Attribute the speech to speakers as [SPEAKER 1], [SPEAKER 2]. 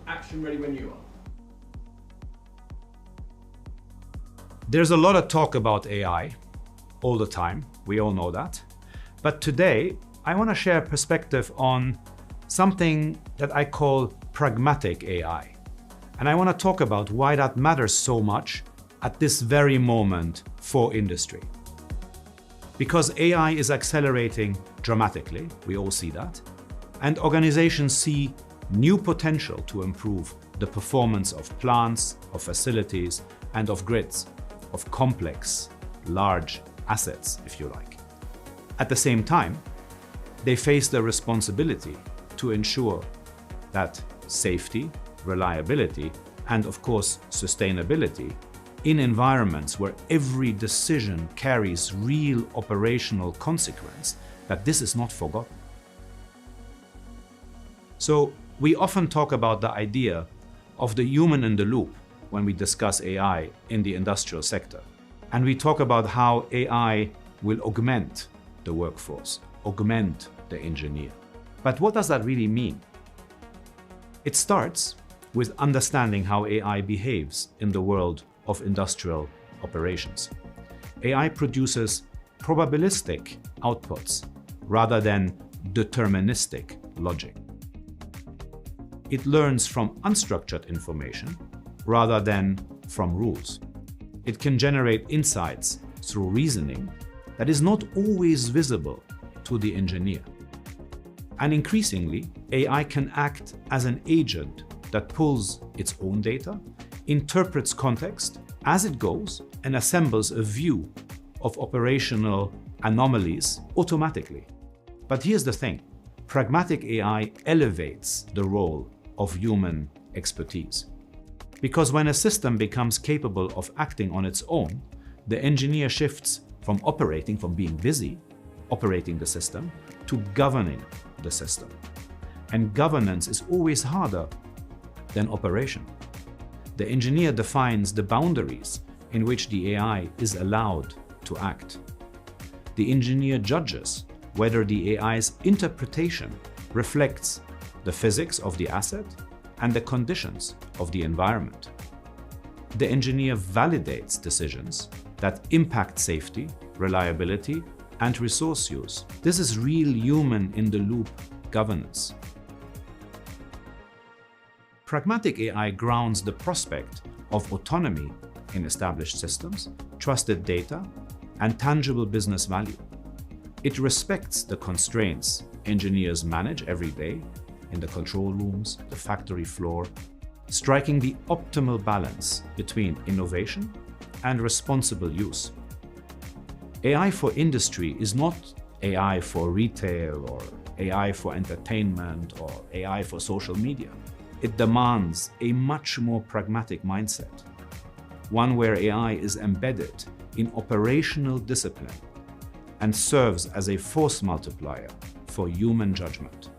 [SPEAKER 1] Action ready when you are.
[SPEAKER 2] There's a lot of talk about AI all the time. We all know that. But today, I want to share a perspective on something that I call pragmatic AI. And I want to talk about why that matters so much at this very moment for industry. Because AI is accelerating dramatically, we all see that, and organizations see new potential to improve the performance of plants, of facilities, and of grids, of complex, large assets, if you like. At the same time, they face the responsibility to ensure that safety, reliability, and of course, sustainability in environments where every decision carries real operational consequence, that this is not forgotten. So we often talk about the idea of the human in the loop when we discuss AI in the industrial sector. And we talk about how AI will augment the workforce, augment the engineer. But what does that really mean? It starts with understanding how AI behaves in the world of industrial operations. AI produces probabilistic outputs rather than deterministic logic. It learns from unstructured information rather than from rules. It can generate insights through reasoning that is not always visible to the engineer. And increasingly, AI can act as an agent that pulls its own data, interprets context as it goes, and assembles a view of operational anomalies automatically. But here's the thing, pragmatic AI elevates the role of human expertise. Because when a system becomes capable of acting on its own, the engineer shifts from being busy, operating the system, to governing the system. And governance is always harder than operation. The engineer defines the boundaries in which the AI is allowed to act. The engineer judges whether the AI's interpretation reflects the physics of the asset and the conditions of the environment. The engineer validates decisions that impact safety, reliability, and resource use. This is real human-in-the-loop governance. Pragmatic AI grounds the prospect of autonomy in established systems, trusted data, and tangible business value. It respects the constraints engineers manage every day in the control rooms, the factory floor, striking the optimal balance between innovation and responsible use. AI for industry is not AI for retail or AI for entertainment or AI for social media. It demands a much more pragmatic mindset, one where AI is embedded in operational discipline and serves as a force multiplier for human judgment.